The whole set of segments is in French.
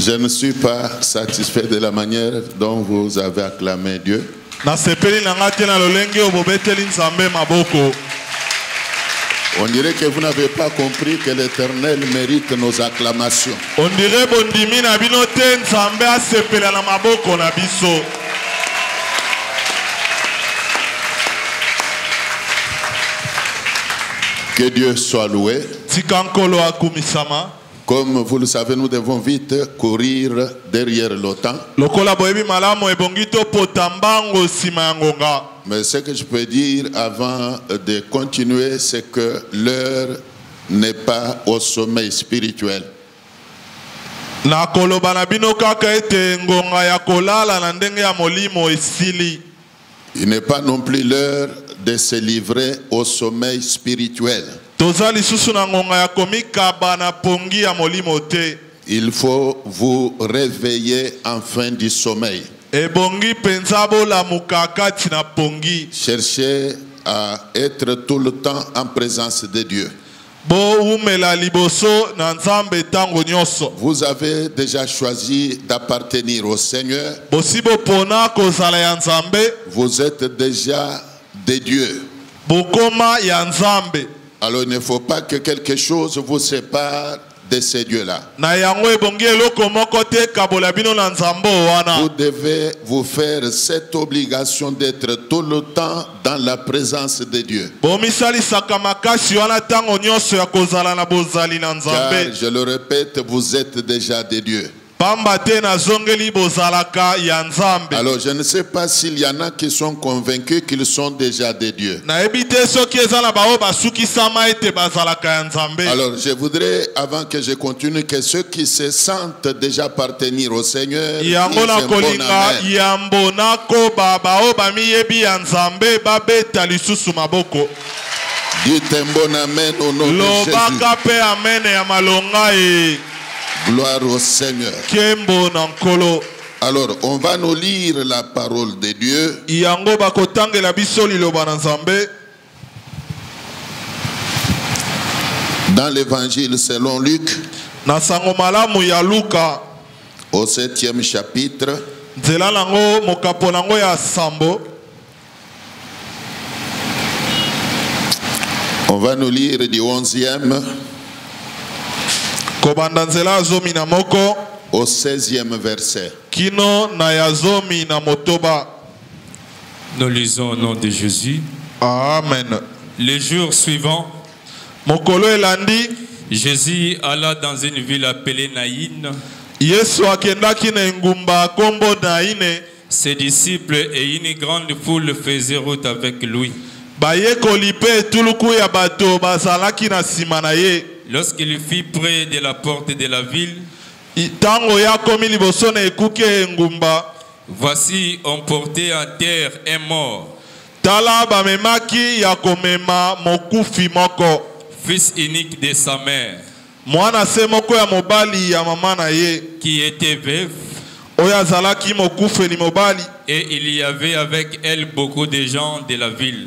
Je ne suis pas satisfait de la manière dont vous avez acclamé Dieu. On dirait que vous n'avez pas compris que l'Éternel mérite nos acclamations. Que Dieu soit loué. Comme vous le savez, nous devons vite courir derrière le temps. Mais ce que je peux dire avant de continuer, c'est que l'heure n'est pas au sommeil spirituel. Il n'est pas non plus l'heure de se livrer au sommeil spirituel. Il faut vous réveiller en fin du sommeil. Cherchez à être tout le temps en présence de Dieu. Vous avez déjà choisi d'appartenir au Seigneur. Vous êtes déjà des dieux. Alors il ne faut pas que quelque chose vous sépare de ces dieux-là. Vous devez vous faire cette obligation d'être tout le temps dans la présence de Dieu. Car, je le répète, vous êtes déjà des dieux. Alors je ne sais pas s'il y en a qui sont convaincus qu'ils sont déjà des dieux. Alors je voudrais, avant que je continue, que ceux qui se sentent déjà appartenir au Seigneur disent un bon amen. Dites un bon amen au nom de Jésus. Gloire au Seigneur. Alors, on va nous lire la parole de Dieu. Dans l'évangile selon Luc, au 7e chapitre, on va nous lire du 11e au 16e verset. Nous lisons au nom de Jésus. Amen. Les jours suivants, Jésus alla dans une ville appelée Naïn. Ses disciples et une grande foule faisaient route avec lui. Lorsqu'il fut près de la porte de la ville, voici on portait à terre un mort, fils unique de sa mère, qui était veuve, et il y avait avec elle beaucoup de gens de la ville.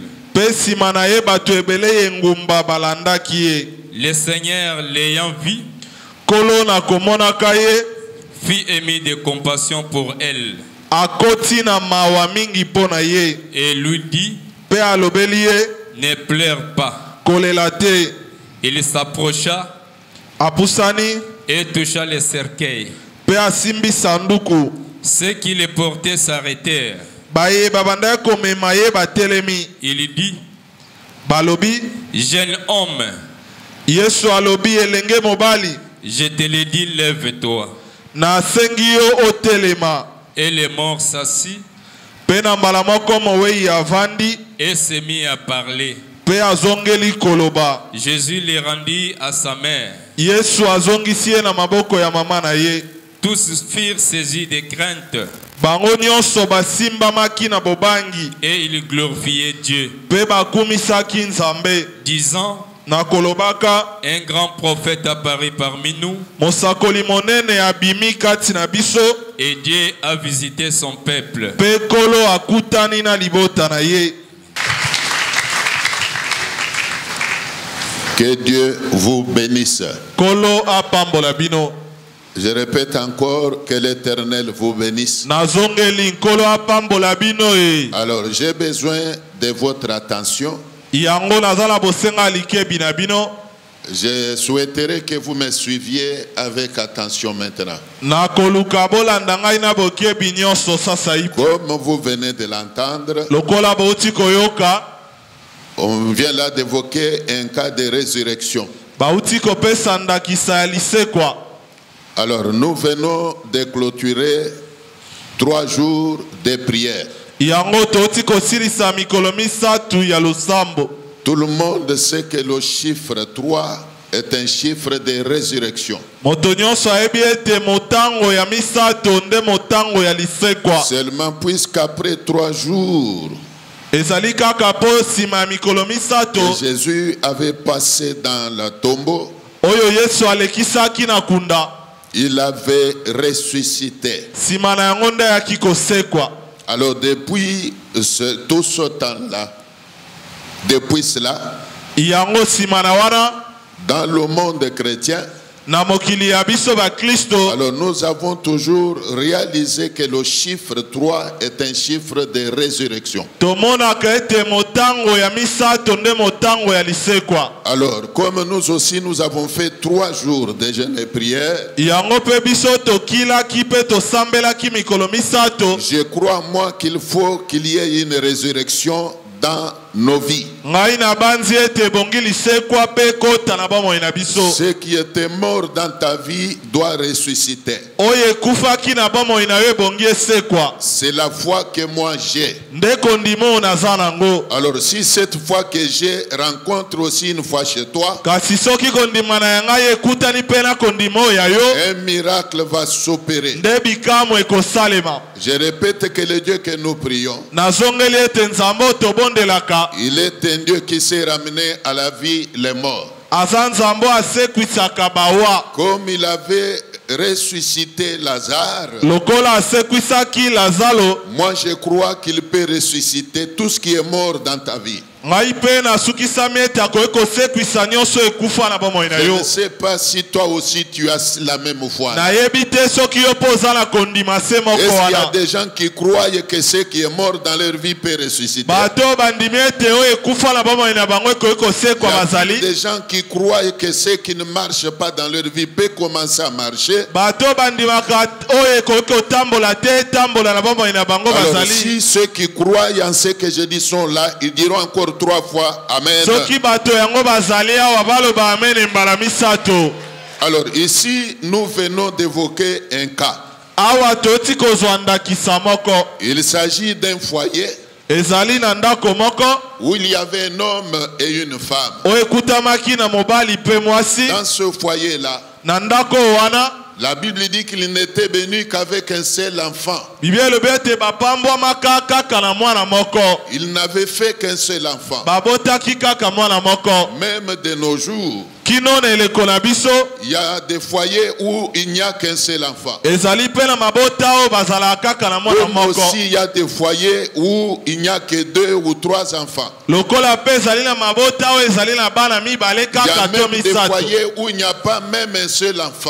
Le Seigneur l'ayant vu, fit émis de compassion pour elle, et lui dit, ne pleure pas. Il s'approcha et toucha le cercueil. Ceux qui le portaient s'arrêtèrent. Il dit, jeune homme, je te le dis, lève-toi. Et le mort s'assit et se mit à parler. Jésus le rendit à sa mère. Tous furent saisis de crainte. Et ils glorifiaient Dieu, disant, un grand prophète apparut parmi nous, et Dieu a visité son peuple. Que Dieu vous bénisse. Je répète encore, que l'Éternel vous bénisse. Alors, j'ai besoin de votre attention. Je souhaiterais que vous me suiviez avec attention maintenant. Comme vous venez de l'entendre, on vient là d'évoquer un cas de résurrection. Alors nous venons de clôturer 3 jours de prière. Tout le monde sait que le chiffre 3 est un chiffre de résurrection. Seulement puisqu'après 3 jours, Jésus avait passé dans le tombeau, il avait ressuscité. Alors depuis tout ce temps-là, depuis cela, dans le monde chrétien, alors nous avons toujours réalisé que le chiffre 3 est un chiffre de résurrection. Alors comme nous aussi nous avons fait 3 jours de jeûne et prière, je crois moi qu'il faut qu'il y ait une résurrection dans nos vies. Ce qui était mort dans ta vie doit ressusciter. C'est la foi que moi j'ai. Alors si cette foi que j'ai rencontre aussi une foi chez toi, un miracle va s'opérer. Je répète que le Dieu que nous prions, il est un Dieu qui s'est ramené à la vie les morts. Comme il avait ressuscité Lazare, moi je crois qu'il peut ressusciter tout ce qui est mort dans ta vie. Je ne sais pas si toi aussi tu as la même foi. Est-ce qu'il y a des gens qui croient que ce qui est mort dans leur vie peut ressusciter? Il y a des gens qui croient que ce qui ne marche pas dans leur vie peut commencer à marcher. Alors si ceux qui croient en ce que je dis sont là, ils diront encore 3 fois Amen. Alors ici nous venons d'évoquer un cas. Il s'agit d'un foyer où il y avait un homme et une femme. Dans ce foyer là, la Bible dit qu'il n'était béni qu'avec un seul enfant. Il n'avait fait qu'un seul enfant. Même de nos jours, il y a des foyers où il n'y a qu'un seul enfant. Comme aussi il y a des foyers où il n'y a que 2 ou 3 enfants. Il y a même des foyers où il n'y a pas même un seul enfant.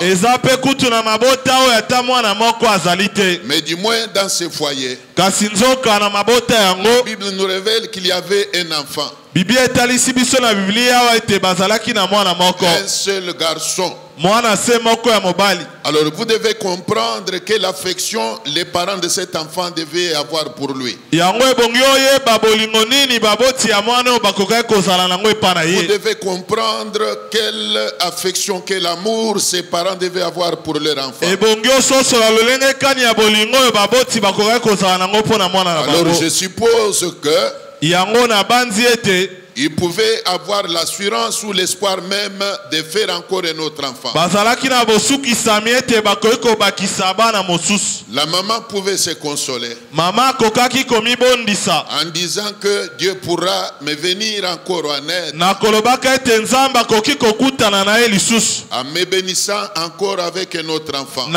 Mais du moins dans ces foyers, la Bible nous révèle qu'il y avait un enfant. Un seul garçon. Alors vous devez comprendre quelle affection les parents de cet enfant devaient avoir pour lui. Vous devez comprendre quelle affection, quel amour ces parents devaient avoir pour leur enfant. Alors je suppose que il pouvait avoir l'assurance ou l'espoir même de faire encore un autre enfant. La maman pouvait se consoler en disant que Dieu pourra me venir encore en aide, en me bénissant encore avec un autre enfant.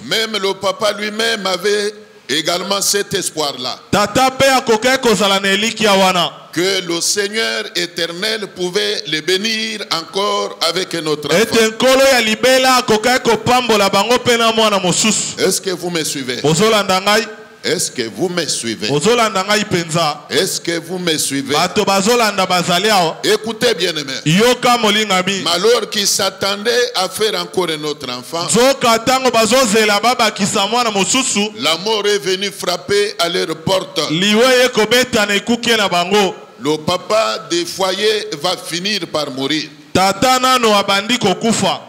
Même le papa lui-même avait également cet espoir-là. Tata pe akoke kozala na elikia wana. Que le Seigneur éternel pouvait les bénir encore avec notre enfant. Ete nkolo ya libela akoke kopambola bango pe na mwana mosusu. Est-ce que vous me suivez? Bozolanda ngai? Est-ce que vous me suivez? Bozolanda ngai penza? Est-ce que vous me suivez? Bato bazolanda bazali awa. Écoutez bien aimé. Yoka molingami. Alors qu'ils s'attendaient à faire encore un autre enfant, Zoka tango bazozela baba kisa mwana mosusu. la mort est venue frapper à leur porte. Liweye kobeta na ekuke na bango. Le papa des foyers va finir par mourir. Tata nano abandi kokufa.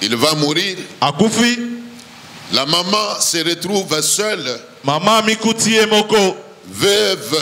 Il va mourir. Akufi. La maman se retrouve seule, Mama mikuti ye moko. veuve,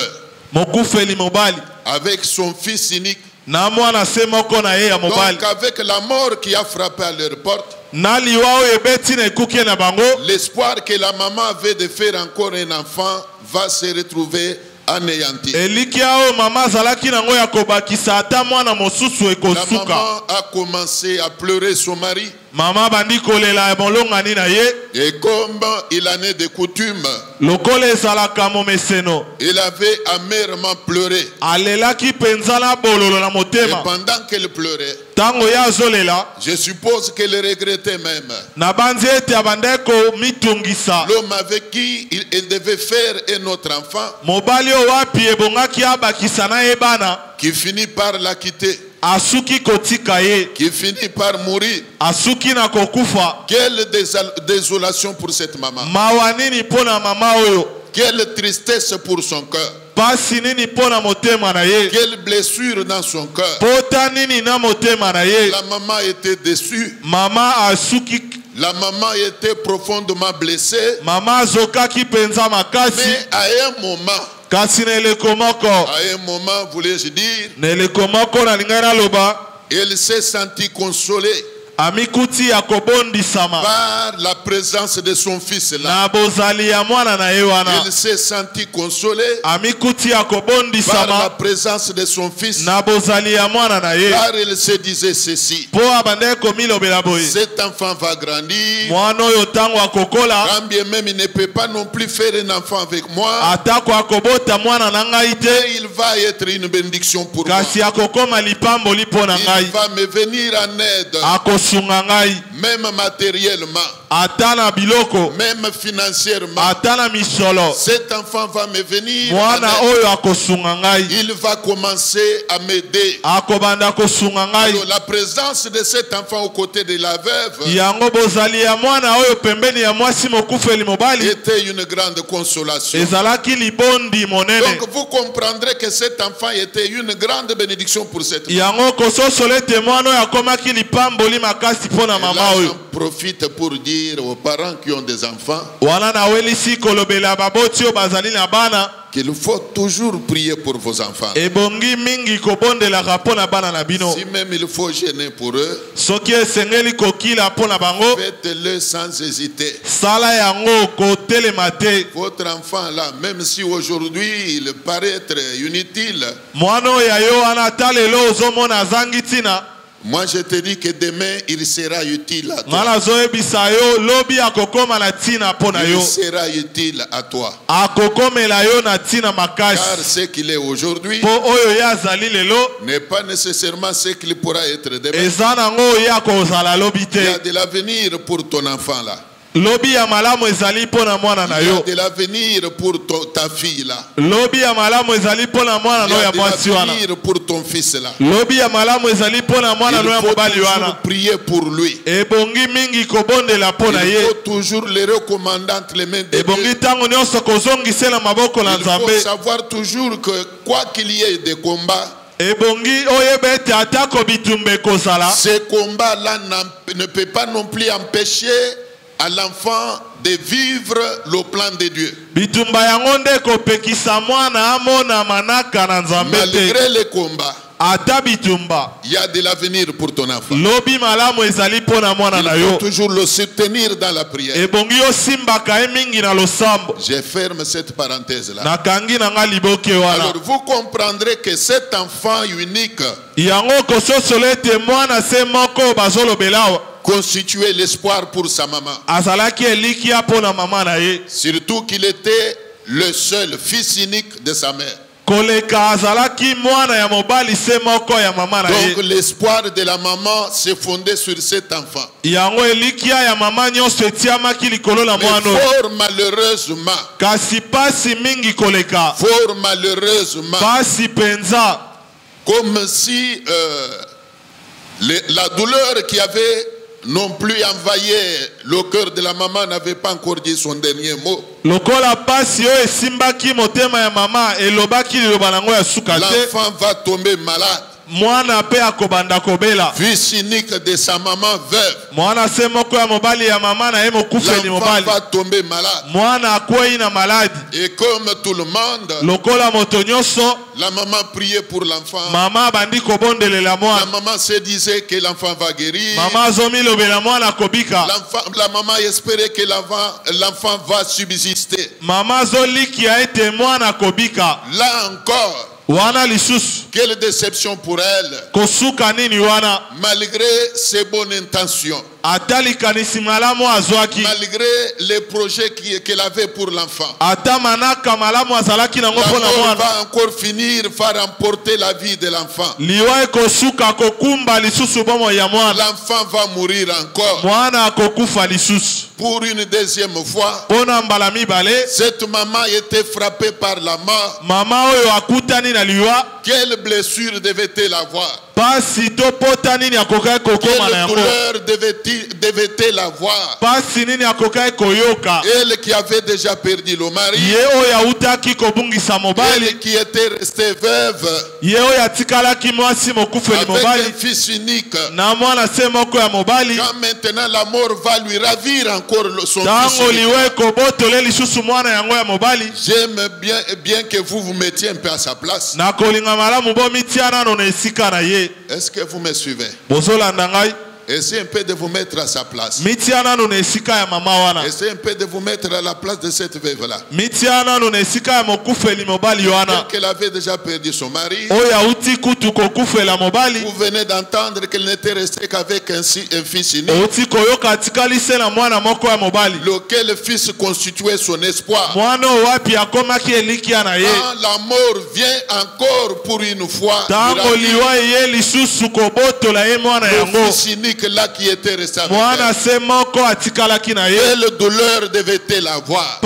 Mokufeli mobali. avec son fils unique. Na mwana se moko na ye ya mobali. Donc avec la mort qui a frappé à leur porte, Na liwa oyo ebeti na ekuke na bango. l'espoir que la maman avait de faire encore un enfant va se retrouver anéanti. Elikia oyo mama azalaki nango ya kobakisa ata mwana mosusu La ekosuka. maman a commencé à pleurer son mari. Mama bandi kolela molongani na ye. Et comme il en est de coutume, Lokola ezalaka momeseno. il avait amèrement pleuré. Alelaki penza na bololo na Et motema. pendant qu'elle pleurait, Tango ya azolela. je suppose qu'elle regrettait même Na banzi ete abandai komitungisa. l'homme avec qui elle devait faire un autre enfant, Mobali oyo wapi ebongaki abakisa na ye bana. qui finit par la quitter, Asuki kotika ye. qui finit par mourir. Asuki na kokufa. Quelle désolation pour cette maman. Mawa nini pona mama oyo. Quelle tristesse pour son cœur. Pasi nini pona motema na ye. Quelle blessure dans son cœur. Pota nini na motema na ye. La maman était déçue. Mama asuki. La maman était profondément blessée. Mama azokaki penza makasi. Mais à un moment, Kasi na eleko moko. à un moment, voulais-je dire, Na eleko moko na lingana loba. elle s'est sentie consolée Amikuti ya kobondisama. par la présence de son fils là. Na bozali ya mwana na ye wana. Elle s'est sentie consolée Amikuti ya par la kobondisama. présence de son fils. Na bozali ya mwana na ye. Car elle se disait ceci: Po abandai komilobela boye. cet enfant va grandir. Mwana oyo tango akokola. Quand bien même il ne peut pas non plus faire un enfant avec moi, Atako akobota mwana na ngai te. mais il va être une bénédiction pour moi. Kasi akokoma lipamboli mpo na Il ngai. va me venir en aide, Akosunga ngai. même matériellement, Ata na biloko. même financièrement. Ata na misolo. Cet enfant va me venir en Mwana aide. oyo akosunga ngai. Il va commencer à m'aider. Akobanda kosunga ngai. Alors, la présence de cet enfant aux côtés de la veuve Yango bozali ya mwana oyo pembeni ya mwasi mokufeli mobali. était une grande consolation. Ezalaki libondi monene. Donc vous comprendrez que cet enfant était une grande bénédiction pour cette femme. Yango kososola ete mwana oyo akomaki lipamboli makasi mpo na Et mama là, oyo. j'en profite pour dire aux parents qui ont des enfants Wana nawelisi kolobela baboti oyo bazali na bana. qu'il faut toujours prier pour vos enfants. Ebongi mingi kobondelaka mpo na bana na bino. Si même il faut gêner pour eux, Soki esengeli kokila mpo na bango. faites-le sans hésiter. Sala yango kotelema te. Votre enfant là, même si aujourd'hui il paraît être inutile, Mwana oyo ya yo wana ata lelo ozomona azangi ntina. moi je te dis que demain il sera utile à toi. Nga nazoyebisa yo lobi akokoma na ntina mpo na Il yo. sera utile à toi. Akokomela yo na ntina Car makasi. ce qu'il est aujourd'hui Mpo oyo ye azali lelo. n'est pas nécessairement ce qu'il pourra être demain. Eza nango oyo ye akozala lobi Il y a te. de l'avenir pour ton enfant là. Lobi ya malamu ezali mpo na mwana na Il y a yo. de l'avenir pour ta fille là. Lobi ya malamu ezali mpo na mwana Il y no a ya de mwasi wana. l'avenir pour ton fils là. Lobi ya malamu ezali mpo na mwana no ya Il faut mobali toujours wana. prier pour lui. Ebongi mingi kobondela mpo na Il ye. faut toujours les recommander entre les mains de Dieu. Ebongi ntango nyonso kozongisela maboko na Il faut Nzambe. savoir toujours que quoi qu'il y ait des combats, Ebongi oyeba ete atako bitumba ekozala. ce combat là ne peut pas non plus empêcher à l'enfant de vivre le plan de Dieu. Bitumba yango nde kopekisa mwana amona manaka na Nzambe te. Malgré les combats, Ata bitumba. il y a de l'avenir pour ton enfant. Lobi malamu ezali mpo na mwana na Il faut yo. toujours le soutenir dans la prière. Ebongi osimbaka ye mingi na losambo. Je ferme cette parenthèse là. Nakangi na nga liboke wana. Alors vous comprendrez que cet enfant unique Yango kososola ete mwana se moko bazolobela awa. constituait l'espoir pour sa maman. Surtout qu'il était le seul fils unique de sa mère. Donc l'espoir de la maman s'est fondé sur cet enfant. Mais fort malheureusement, comme si la douleur qui avait non plus envahi le cœur de la maman n'avait pas encore dit son dernier mot. L'enfant va tomber malade. Fils unique de sa maman veuve. L'enfant va tomber malade. Et comme tout le monde, la maman priait pour l'enfant. La maman se disait que l'enfant va guérir. La maman espérait que l'enfant va subsister. Là encore, quelle déception pour elle. Malgré ses bonnes intentions, malgré les projets qu'elle avait pour l'enfant, l'amour va encore finir par emporter la vie de l'enfant. L'enfant va mourir encore. Pour une deuxième fois, cette maman était frappée par la mort. Quelle blessure devait-elle avoir? Quelle douleur devait-elle avoir? Elle qui avait déjà perdu le mari, elle qui était restée veuve, avec un fils unique. Quand maintenant la mort va lui ravir encore son fils unique. J'aime bien que vous vous mettiez un peu à sa place. Est-ce que vous me suivez? Essayez un peu de vous mettre à sa place. Essayez un peu de vous mettre à la place de cette veuve-là. Qu'elle avait déjà perdu son mari. Vous venez d'entendre qu'elle n'était restée qu'avec un fils unique. Lequel fils constituait son espoir. Quand la mort vient encore pour une fois, le fils unique là qui était resté avec elle. Quelle douleur devait-elle avoir?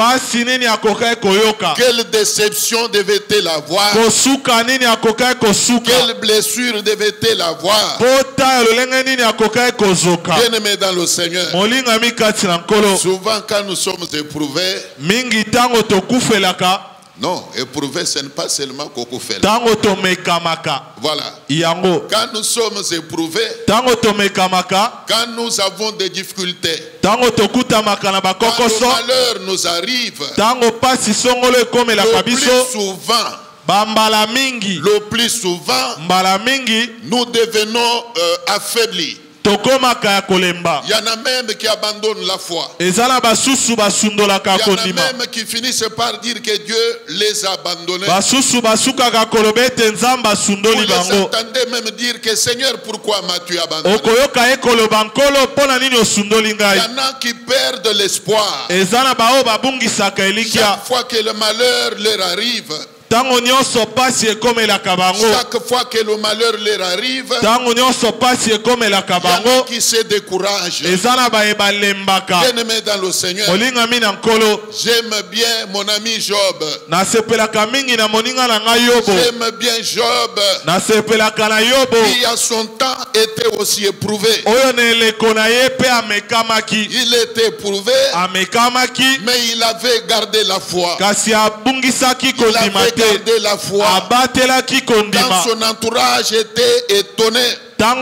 Quelle déception devait-elle avoir? Quelle blessure devait-elle avoir? Bien-aimé dans le Seigneur, souvent quand nous sommes éprouvés, non, éprouver, ce n'est pas seulement Kokofel. Voilà. Quand nous sommes éprouvés, quand nous avons des difficultés, quand le malheur nous arrive, le plus souvent, nous devenons affaiblis. Il y en a même qui abandonnent la foi. Il y en a même qui finissent par dire que Dieu les a abandonnés. Vous les entendez même dire que Seigneur, pourquoi m'as-tu abandonné? Il y en a qui perdent l'espoir. Chaque fois que le malheur leur arrive, chaque fois que le malheur leur arrive, il y en a qui se découragent. Bien-aimé dans le Seigneur, j'aime bien mon ami Job. J'aime bien Job, qui à son temps était aussi éprouvé. Il était éprouvé, mais il avait gardé la foi. Il avait gardé la foi. Quand son entourage était étonné, quand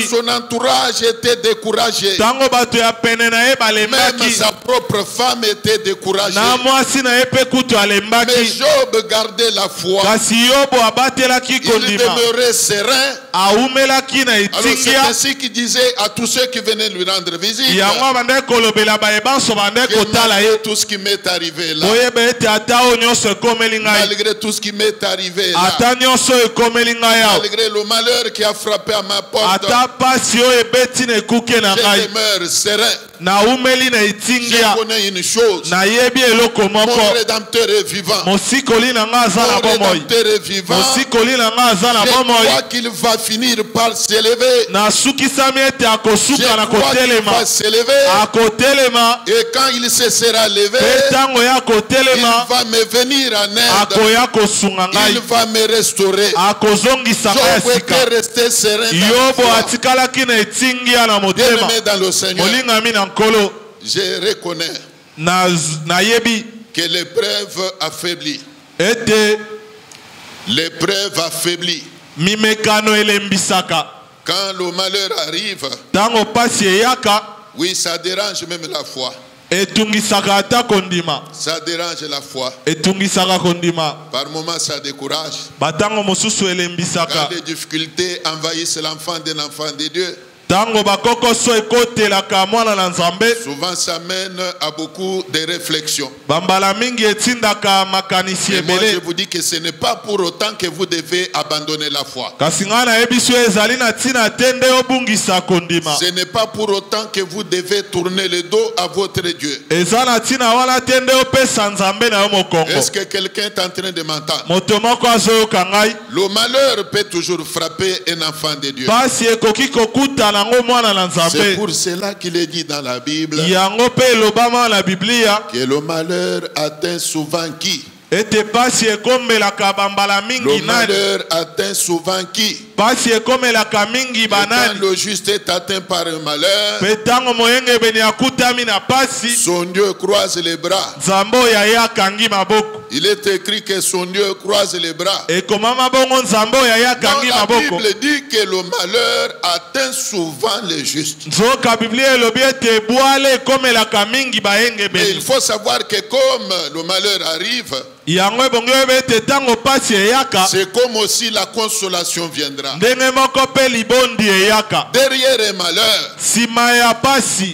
son entourage était découragé, même sa propre femme était découragée, mais Job gardait la foi. Il demeurait serein. Alors c'est ainsi qu'il disait à tous ceux qui venaient lui rendre visite, malgré tout ce qui m'est arrivé là, malgré tout ce qui m'est arrivé là, malgré c'est le malheur qui a frappé à ma porte, je demeure serein. Je connais une chose. Mon Rédempteur est vivant. Mon Rédempteur est vivant. Je crois qu'il va finir par s'élever. Je crois qu'il va s'élever. Et quand il se sera levé, il va me venir en aide. Il va me restaurer. Je peux rester serein dans le Seigneur. Je reconnais que l'épreuve affaiblit. L'épreuve affaiblit. Quand le malheur arrive, oui, ça dérange même la foi. Ça dérange la foi. Par moments, ça décourage. Quand les difficultés envahissent l'enfant d'un enfant de Dieu, souvent ça mène à beaucoup de réflexions. Et moi je vous dis que ce n'est pas pour autant que vous devez abandonner la foi. Ce n'est pas pour autant que vous devez tourner le dos à votre Dieu. Est-ce que quelqu'un est en train de m'entendre? Le malheur peut toujours frapper un enfant de Dieu. C'est pour cela qu'il est dit dans la Bible que le malheur atteint souvent qui? Le malheur atteint souvent qui? Quand le juste est atteint par un malheur, son Dieu croise les bras. Il est écrit que son Dieu croise les bras. Non, la Bible dit que le malheur atteint souvent les justes. Mais il faut savoir que comme le malheur arrive, c'est comme aussi la consolation viendra. Derrière un malheur,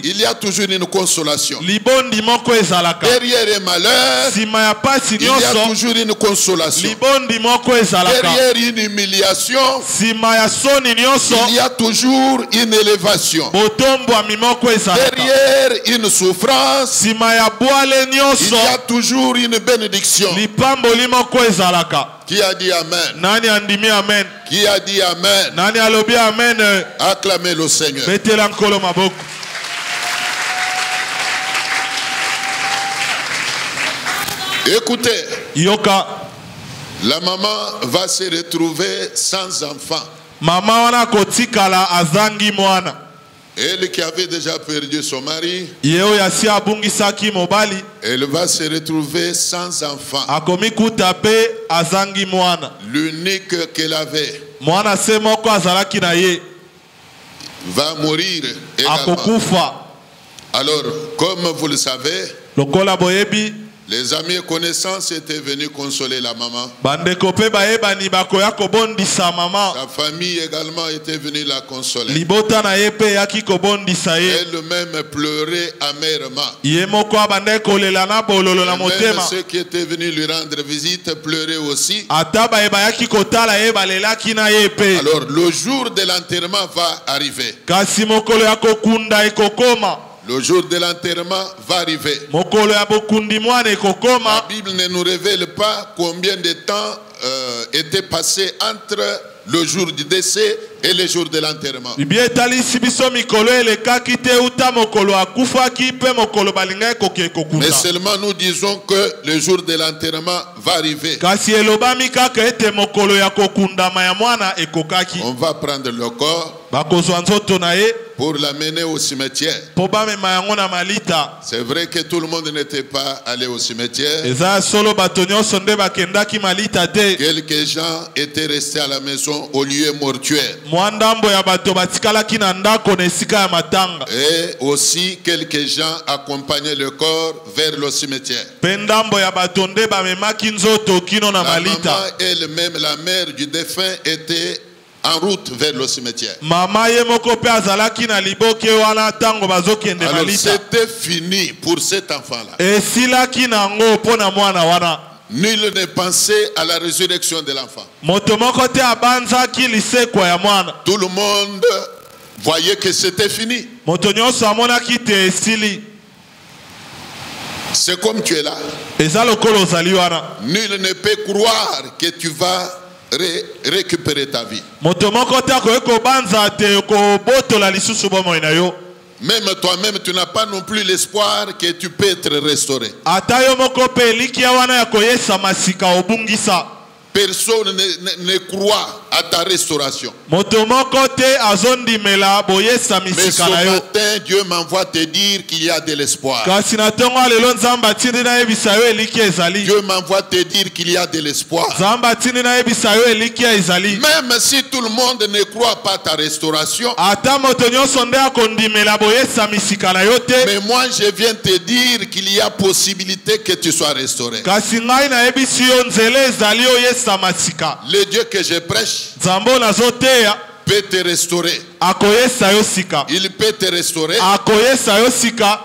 il y a toujours une consolation. Derrière un malheur, il y a toujours une consolation. Derrière une humiliation, il y a toujours une élévation. Derrière une souffrance, il y a toujours une bénédiction. Qui a dit Amen? Qui a dit Amen? Acclamez le Seigneur. Écoutez, la maman va se retrouver sans enfant. Elle qui avait déjà perdu son mari, elle va se retrouver sans enfant. L'unique qu'elle avait va mourir également. Alors, comme vous le savez, les amis et connaissances étaient venus consoler la maman. Sa famille également était venue la consoler. Elle-même pleurait amèrement. Et même ceux qui étaient venus lui rendre visite pleuraient aussi. Alors le jour de l'enterrement va arriver. Le jour de l'enterrement va arriver. La Bible ne nous révèle pas combien de temps était passé entre le jour du décès et le jour de l'enterrement. Mais seulement nous disons que le jour de l'enterrement va arriver. On va prendre le corps pour l'amener au cimetière. C'est vrai que tout le monde n'était pas allé au cimetière. Quelques gens étaient restés à la maison au lieu mortuaire. Et aussi quelques gens accompagnaient le corps vers le cimetière. La maman elle-même, la mère du défunt, était en route vers le cimetière. Alors c'était fini pour cet enfant-là. Nul ne pensait à la résurrection de l'enfant. Tout le monde voyait que c'était fini. C'est comme tu es là. Nul ne peut croire que tu vas récupérer ta vie. Même toi-même, tu n'as pas non plus l'espoir que tu peux être restauré. Personne ne croit à ta restauration. Mais ce matin, Dieu m'envoie te dire qu'il y a de l'espoir. Dieu m'envoie te dire qu'il y a de l'espoir. Même si tout le monde ne croit pas à ta restauration, mais moi je viens te dire qu'il y a possibilité que tu sois restauré. Le Dieu que je prêche peut te restaurer. Il peut te restaurer.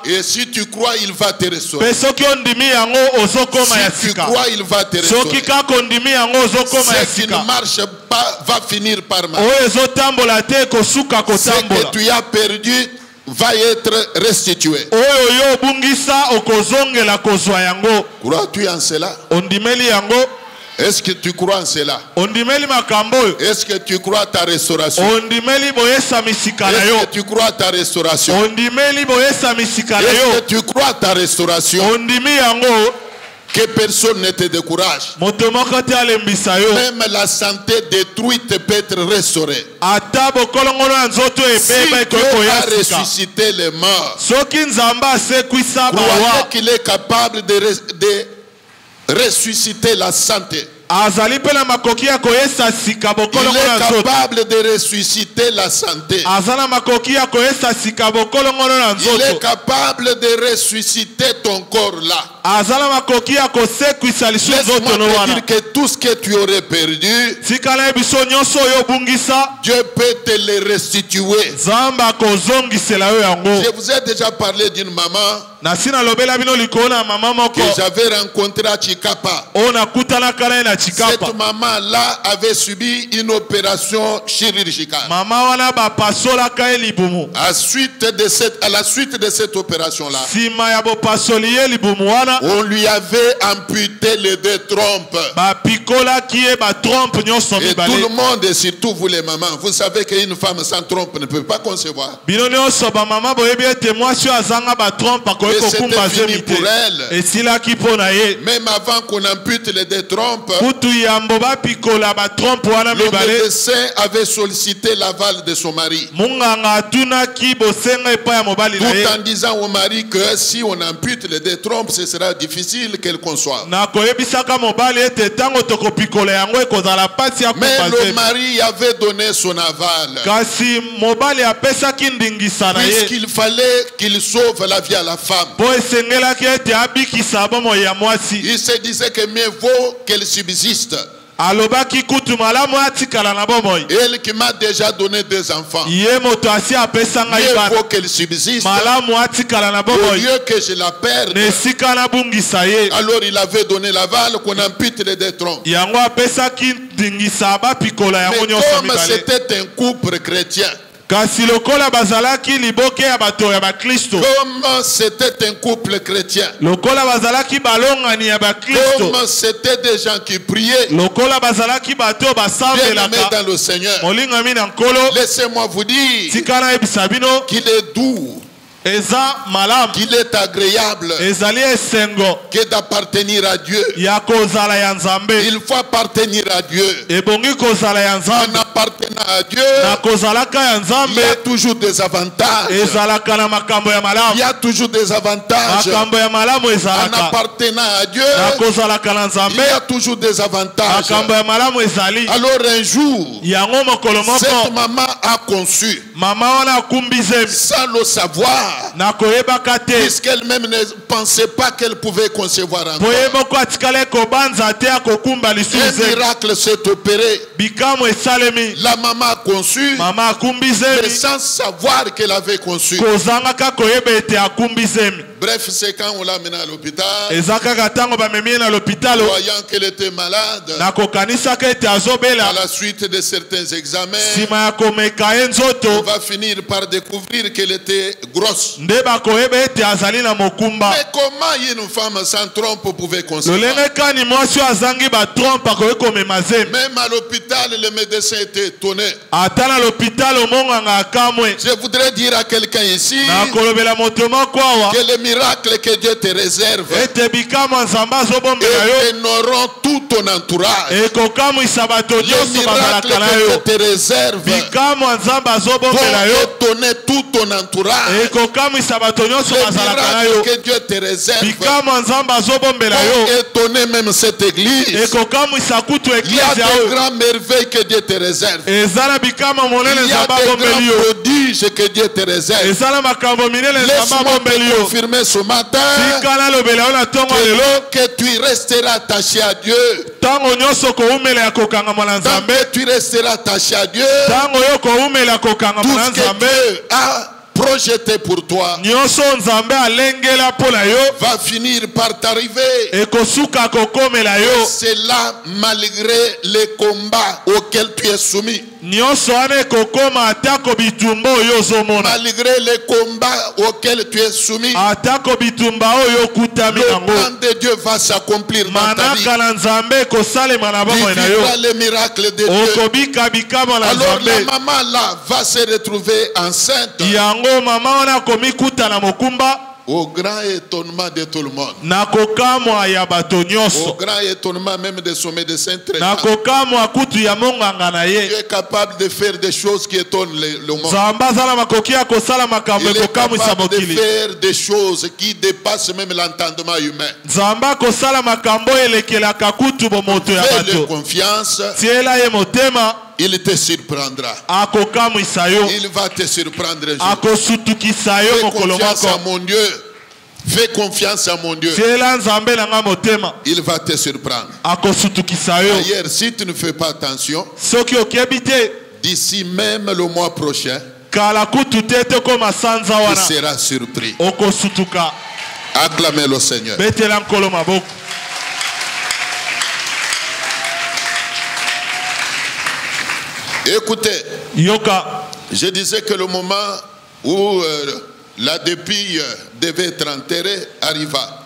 Et si tu crois, il va te restaurer. Si tu crois, il va te restaurer. Ce qui ne marche pas va finir par marcher. Ce que tu as perdu va être restitué. Crois-tu en cela? Est-ce que tu crois en cela? Est-ce que tu crois à ta restauration? Est-ce que tu crois à ta restauration? Est-ce que tu crois à ta restauration? Que personne ne te décourage. Même la santé détruite peut être restaurée. Si Dieu a ressuscité les morts, croyez qu'il est capable de ressusciter la santé. Il est capable de ressusciter la santé. Il est capable de ressusciter ton corps là. Laisse-moi te dire que tout ce que tu aurais perdu, Dieu peut te le restituer. Je vous ai déjà parlé d'une maman que j'avais rencontrée à Chikapa. Cette maman-là avait subi une opération chirurgicale. À la suite de cette opération-là, on lui avait amputé les deux trompes. Et tout le monde, et surtout vous les mamans, vous savez qu'une femme sans trompe ne peut pas concevoir. Et c'était fini pour elle. Même avant qu'on ampute les deux trompes, le médecin avait sollicité l'aval de son mari, tout en disant au mari que si on ampute les deux trompes, ce sera difficile qu'elle conçoive. Mais le mari avait donné son aval, puisqu'il fallait qu'il sauve la vie à la femme. Il se disait que mieux vaut qu'elle subsiste. Elle qui m'a déjà donné des enfants, mieux vaut qu'elle subsiste au lieu que je la perde. Alors il avait donné l'aval qu'on ampute les deux troncs. Mais comme c'était un couple chrétien, comme c'était un couple chrétien, comme c'était des gens qui priaient, bien aimés dans le Seigneur, laissez-moi vous dire qu'il est doux, qu'il est agréable, que d'appartenir à Dieu. Il faut appartenir à Dieu. En appartenant à Dieu, il y a toujours des avantages. Il y a toujours des avantages. En appartenant à Dieu, il y a toujours des avantages. Alors un jour, cette maman a conçu sans le savoir, puisqu'elle-même ne pensait pas qu'elle pouvait concevoir encore. Un miracle s'est opéré. La maman a conçu, mais sans savoir qu'elle avait conçu. Bref, c'est quand on l'a mené à l'hôpital, voyant qu'elle était malade, à la suite de certains examens, on va finir par découvrir qu'elle était grosse. Mais comment une femme sans trompe pouvait concevoir? Même à l'hôpital, le médecin était étonné. Je voudrais dire à quelqu'un ici que le miracle que Dieu te réserve honorant tout ton entourage. Le miracle que Dieu te réserve étonner tout ton entourage. Le miracle que Dieu te réserve étonner même cette église. Il y a de grands merveilles que Dieu te réserve. Il y a de grands prodiges que Dieu te réserve. Laisse-moi te confirmer ce matin que tu resteras attaché à Dieu. Tant que tu resteras attaché à Dieu, tout ce que Dieu a projeté pour toi va finir par t'arriver. C'est là malgré les combats auxquels tu es soumis. Malgré les combats auxquels tu es soumis, le plan de Dieu va s'accomplir dans ta vie. Tu vivras le miracle de Dieu. Alors la maman là va se retrouver enceinte. Au grand étonnement de tout le monde. Au grand étonnement même de son médecin traitant. Tu es capable de faire des choses qui étonnent le monde. Il est capable de faire des choses qui dépassent même l'entendement humain. Fais-le confiance. Il te surprendra. Il va te surprendre un jour. Fais confiance à mon Dieu. Fais confiance à mon Dieu. Il va te surprendre. D'ailleurs, si tu ne fais pas attention, d'ici même le mois prochain, tu seras surpris. Acclamez le Seigneur. Écoutez, je disais que le moment où la dépouille devait être enterrée arriva.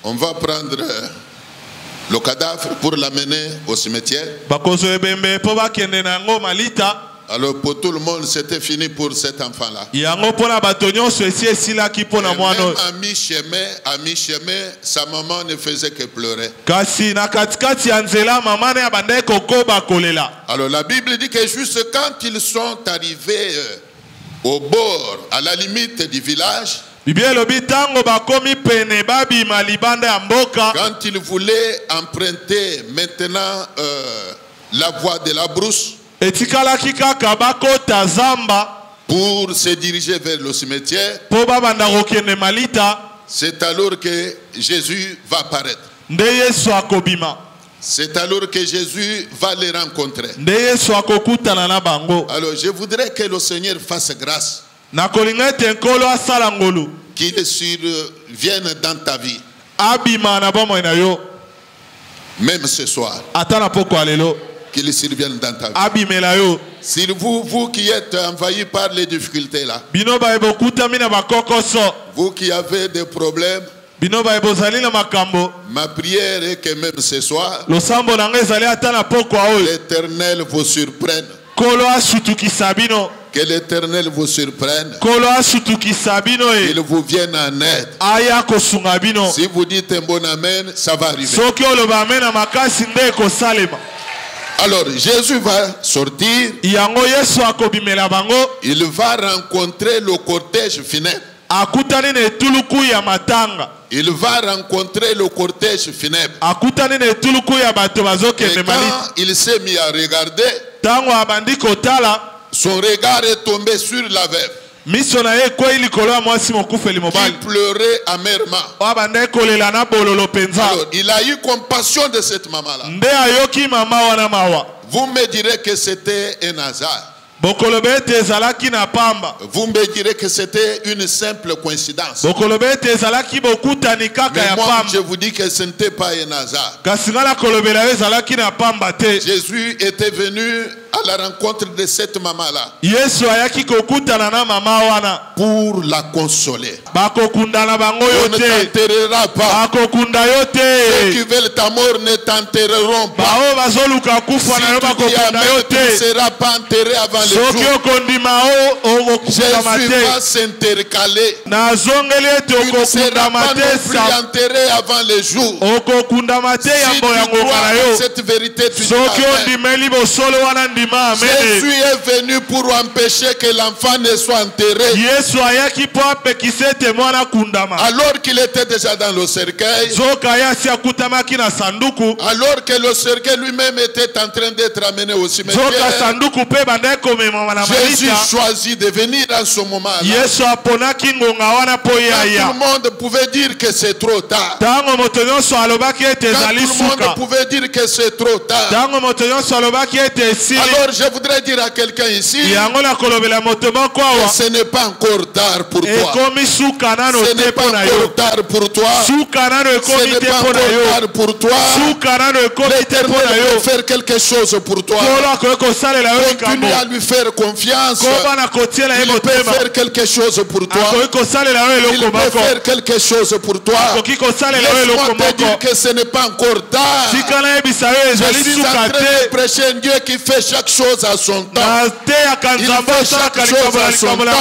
On va prendre le cadavre pour l'amener au cimetière. Alors pour tout le monde, c'était fini pour cet enfant-là. Même à mi-chemin, sa maman ne faisait que pleurer. Alors la Bible dit que juste quand ils sont arrivés au bord, à la limite du village, quand ils voulaient emprunter maintenant la voie de la brousse, pour se diriger vers le cimetière, c'est alors que Jésus va apparaître. C'est alors que Jésus va les rencontrer. Alors je voudrais que le Seigneur fasse grâce, qu'il survienne dans ta vie, même ce soir. Qu'il survienne dans ta vie. Si vous qui êtes envahis par les difficultés là, vous qui avez des problèmes, ma prière est que même ce soir, l'Éternel vous surprenne. Que l'Éternel vous surprenne. Qu'il vous vienne en aide. Si vous dites un bon amen, ça va arriver. Alors Jésus va sortir. Il va rencontrer le cortège funèbre. Il va rencontrer le cortège funèbre. Et quand il s'est mis à regarder, son regard est tombé sur la veuve. Qui pleurait amèrement. Alors, il a eu compassion de cette maman-là. Vous me direz que c'était un hasard. Vous me direz que c'était une simple coïncidence. Mais moi, je vous dis que ce n'était pas un hasard. Jésus était venu à la rencontre de cette maman-là pour la consoler. On ne t'enterrera pas. Ceux qui veulent ta mort ne t'enterreront pas. Si tu dis amen, tu ne seras pas enterré avant le jour. Jésus va s'intercaler. Tu ne seras pas non plus enterré avant le jour. Si tu crois à cette vérité, tu dis amen. Jésus est venu pour empêcher que l'enfant ne soit enterré. Alors qu'il était déjà dans le cercueil. Alors que le cercueil lui-même était en train d'être amené au cimetière. Jésus choisit de venir à ce moment-là. Tout le monde pouvait dire que c'est trop tard. Quand tout le monde pouvait dire que c'est trop tard. Alors je voudrais dire à quelqu'un ici que ce n'est pas encore tard pour toi. Ce n'est pas encore tard pour toi. Ce n'est pas encore tard pour toi. L'Éternel peut faire quelque chose pour toi. Continue à lui faire confiance. Il peut faire quelque chose pour toi. Il peut faire quelque chose pour toi. Laisse-moi te dire que ce n'est pas encore tard. Je suis en train de prêcher un Dieu qui fait chaque chose à son temps. Il fait chaque chose à son temps.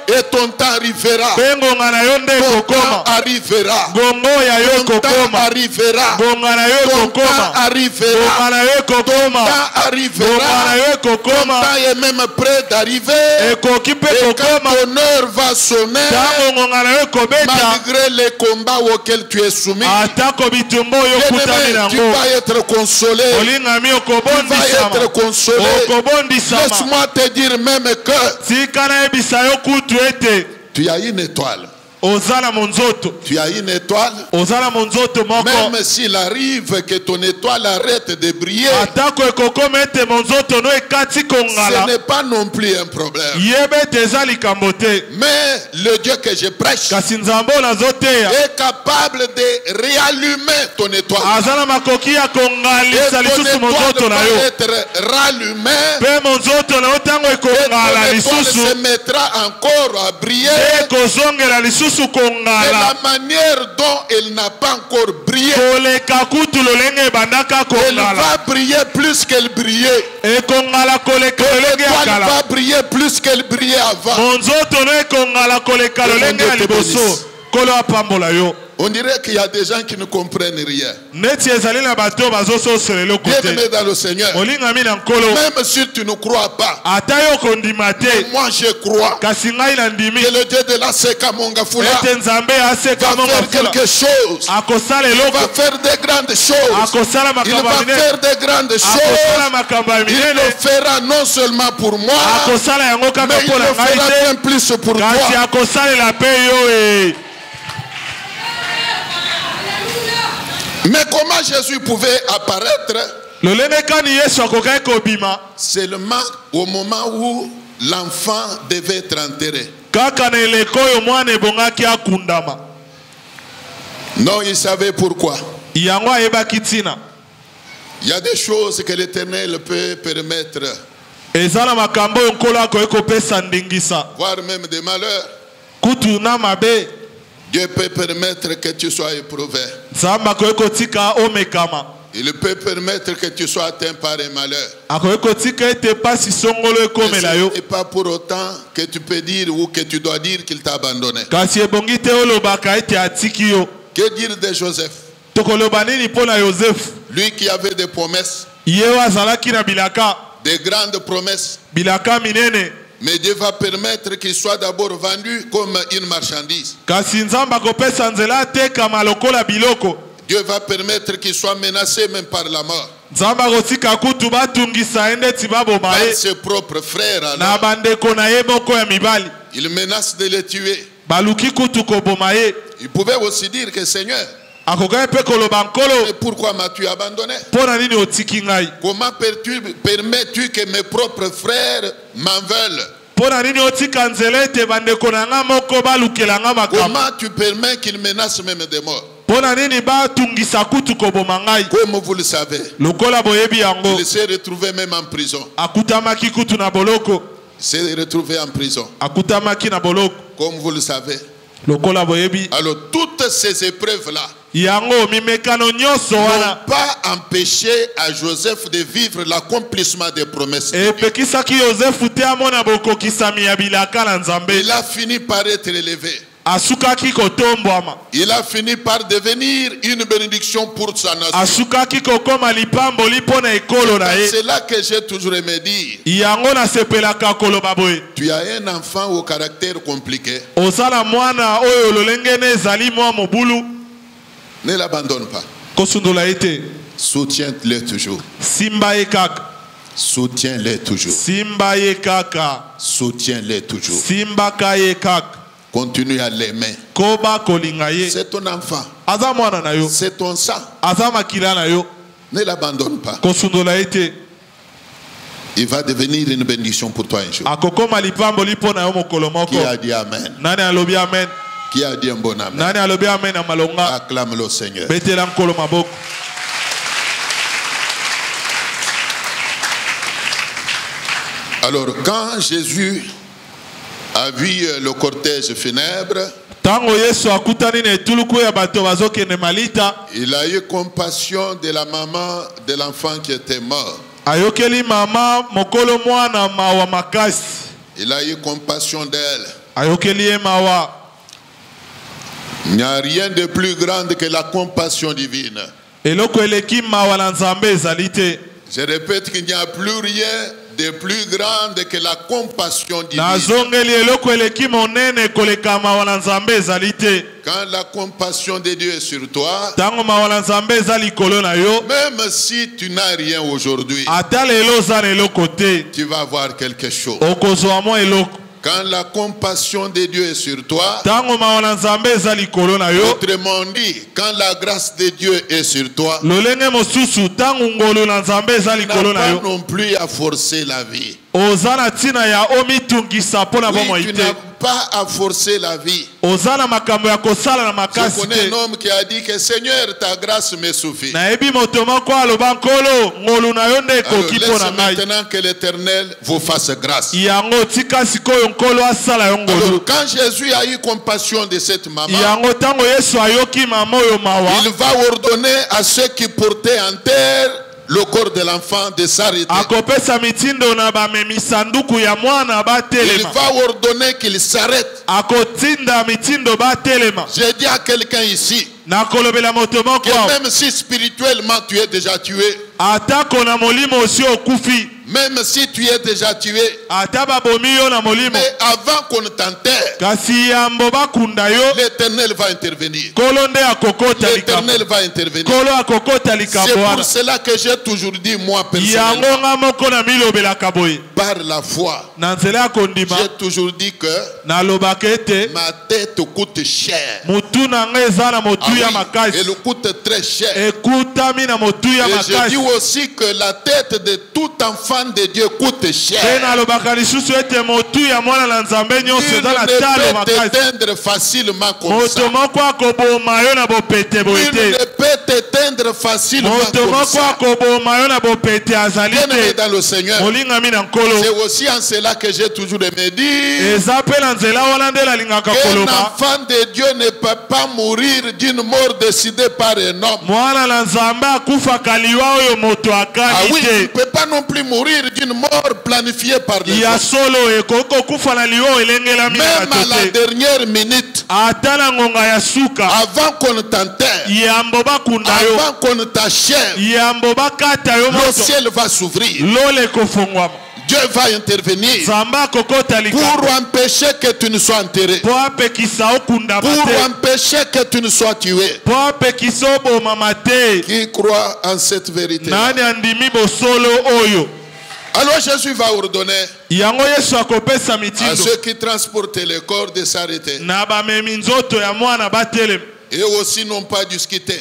Et ton temps arrivera. Ton temps arrivera. Ton temps arrivera. Ton temps arrivera. Ton temps arrivera. Ton temps est même prêt d'arriver. Et quand ton heure va sonner, malgré les combats auxquels tu es soumis, tu vas être consolé. Tu vas être consolé. Laisse-moi te dire même que tu as une étoile. Tu as une étoile. Même s'il arrive que ton étoile arrête de briller, ce n'est pas non plus un problème. Mais le Dieu que je prêche est capable de réallumer ton étoile. Et ton étoile va être rallumée. Et ton étoile se mettra encore à briller de la manière dont elle n'a pas encore brillé. Elle va briller plus qu'elle brillait. L'étoile va briller plus qu'elle brillait avant. On dirait qu'il y a des gens qui ne comprennent rien. Bien-aimé dans le Seigneur, même si tu ne crois pas, moi je crois que le Dieu de la Sekamongafula va faire quelque chose. Il va faire des grandes choses. Il va faire des grandes choses. Il le fera non seulement pour moi, mais il le fera bien plus pour toi. Mais comment Jésus pouvait apparaître seulement au moment où l'enfant devait être enterré? Non, il savait pourquoi. Il y a des choses que l'Éternel peut permettre, voire même des malheurs. Dieu peut permettre que tu sois éprouvé. Il peut permettre que tu sois atteint par un malheur. Et pas pour autant que tu peux dire ou que tu dois dire qu'il t'a abandonné. Que dire de Joseph? Lui qui avait des promesses, des grandes promesses. Mais Dieu va permettre qu'il soit d'abord vendu comme une marchandise. Dieu va permettre qu'il soit menacé même par la mort. Par ses propres frères. Alors, il menace de les tuer. Il pouvait aussi dire que Seigneur, Mais pourquoi m'as-tu abandonné? Comment permets-tu que mes propres frères m'en veulent? Comment tu permets qu'ils menacent même de mort? Comme vous le savez, il s'est retrouvé même en prison. Il s'est retrouvé en prison. Comme vous le savez. Alors toutes ces épreuves-là n'ont pas empêché à Joseph de vivre l'accomplissement des promesses de Dieu. Il a fini par être élevé. Il a fini par devenir une bénédiction pour sa nation. C'est là que j'ai toujours aimé dire. Tu as un enfant au caractère compliqué. Ne l'abandonne pas. Soutiens-le toujours. Soutiens-le toujours. Soutiens-le toujours. Continue à l'aimer. C'est ton enfant. C'est ton sang. Ne l'abandonne pas. Il va devenir une bénédiction pour toi un jour. Qui a dit Amen? Qui a dit un bon Amen? Acclame le Seigneur. Alors quand Jésus a vu le cortège funèbre, il a eu compassion de la maman de l'enfant qui était mort. Il a eu compassion d'elle. Il n'y a rien de plus grand que la compassion divine. Je répète qu'il n'y a plus rien de plus grande que la compassion divine. Quand la compassion de Dieu est sur toi, même si tu n'as rien aujourd'hui, tu vas avoir quelque chose. Quand la compassion de Dieu est sur toi, autrement dit, quand la grâce de Dieu est sur toi, tu n'as pas non plus à forcer la vie. Oui, tu n'as pas à forcer la vie. Je connais un homme qui a dit que Seigneur, ta grâce me suffit. Alors, laisse maintenant que l'Éternel vous fasse grâce. Alors, quand Jésus a eu compassion de cette maman, il va ordonner à ceux qui portaient en terre le corps de l'enfant de s'arrêter. Il va ordonner qu'il s'arrête. J'ai dit à quelqu'un ici que même si spirituellement tu es déjà tué, même si tu es déjà tué, mais avant qu'on t'enterre, l'Éternel va intervenir. L'Éternel va intervenir. C'est pour cela que j'ai toujours dit, moi personnellement, par la foi, j'ai toujours dit que ma tête coûte cher. Ah oui, elle coûte très cher. Et je dis aussi que la tête de tout enfant de Dieu coûte cher. Il ne peut t'éteindre facilement comme ça. Il ne peut t'éteindre facilement comme ça. Bien-aimé dans le Seigneur, c'est aussi en cela que j'ai toujours aimé dire qu'un enfant de Dieu ne peut pas mourir d'une mort décidée par un homme. Ah oui, il ne peut pas non plus mourir d'une mort planifiée par les hommes. Même à la dernière minute, avant qu'on t'enterre, avant qu'on t'achève, le ciel va s'ouvrir. Dieu va intervenir pour empêcher que tu ne sois enterré, pour empêcher que tu ne sois tué. Qui croit en cette vérité? Alors Jésus va ordonner à ceux qui transportaient le corps de s'arrêter. Et aussi n'ont pas discuté.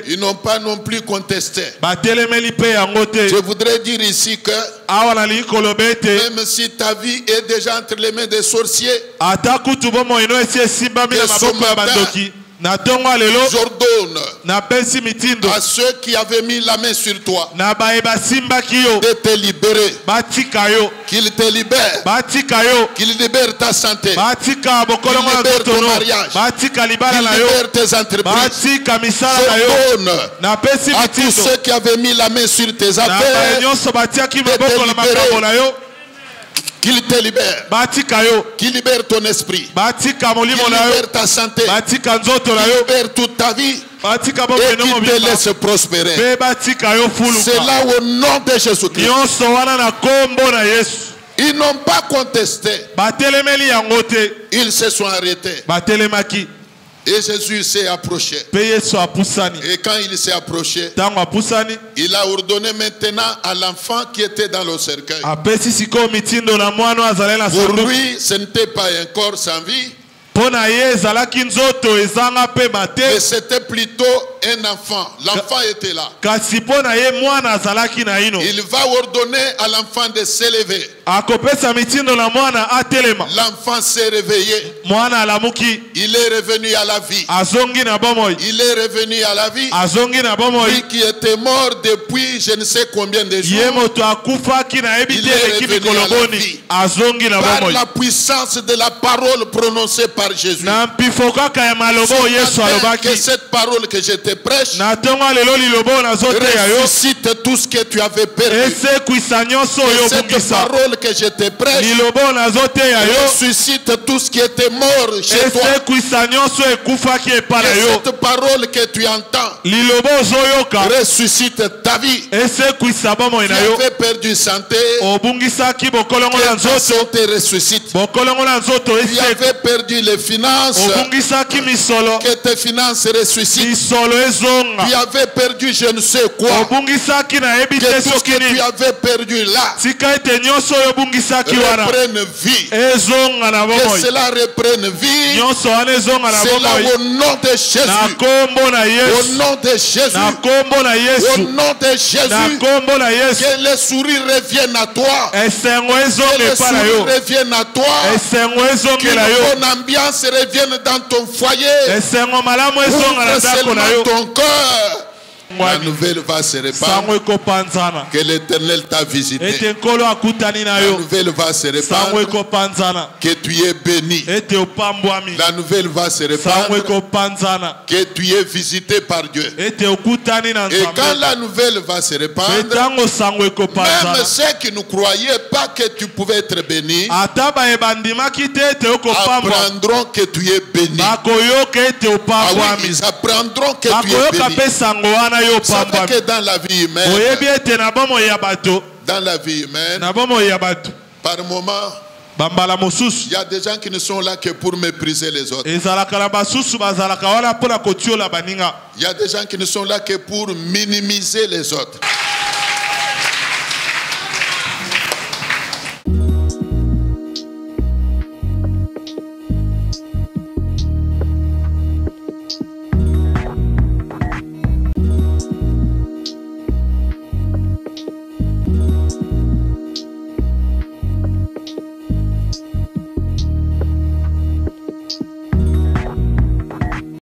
Ils n'ont pas non plus contesté. Je voudrais dire ici que même si ta vie est déjà entre les mains des sorciers, j'ordonne à ceux qui avaient mis la main sur toi de te libérer. Qu'ils te libèrent. Qu'ils libèrent ta santé. Qu'ils libèrent ton mariage. Qu'ils libèrent tes entreprises. J'ordonne à tous ceux qui avaient mis la main sur tes affaires de te libérer. Qu'il te libère. Qu'il libère ton esprit. Qu'il libère ta santé. Qu'il libère toute ta vie. Et qu'il te laisse prospérer. C'est là au nom de Jésus-Christ. Ils n'ont pas contesté. Ils se sont arrêtés. Et Jésus s'est approché. Et quand il s'est approché, il a ordonné maintenant à l'enfant qui était dans le cercueil. Pour lui, ce n'était pas un corps sans vie, mais c'était plutôt un enfant. L'enfant était là. Il va ordonner à l'enfant de s'élever. L'enfant s'est réveillé. Il est revenu à la vie. Il est revenu à la vie. Lui qui était mort depuis je ne sais combien de jours, il est revenu à la vie. Par la puissance de la parole prononcée par Jésus. Que cette parole que je te prêche ressuscite tout ce que tu avais perdu. Que cette parole que je te prêche ressuscite tout ce qui était mort chez toi. Que cette parole que tu entends ressuscite ta vie. Tu avais perdu santé, que ta santé ressuscite. Tu avais perdu les finances, que tes finances ressuscitent. Tu avais perdu je ne sais quoi, que tout ce que tu avais perdu là reprenne vie. Que cela reprenne vie. C'est là au nom de Jésus. Au nom de Jésus. Au nom de Jésus. Que les sourires reviennent à toi. Que les sourires reviennent à toi. Que la bonne ambiance revienne dans ton foyer. Ouvre seulement ton cœur. La nouvelle va se répandre. Que l'Éternel t'a visité. La nouvelle va se répandre. Que tu es béni. La nouvelle va se répandre. Que tu es visité par Dieu. Et quand la nouvelle va se répandre, même ceux qui ne croyaient pas que tu pouvais être béni apprendront que tu es béni. Ah oui, ils apprendront que tu es béni. Vous savez que dans la vie humaine, par moment, il y a des gens qui ne sont là que pour mépriser les autres. Il y a des gens qui ne sont là que pour minimiser les autres.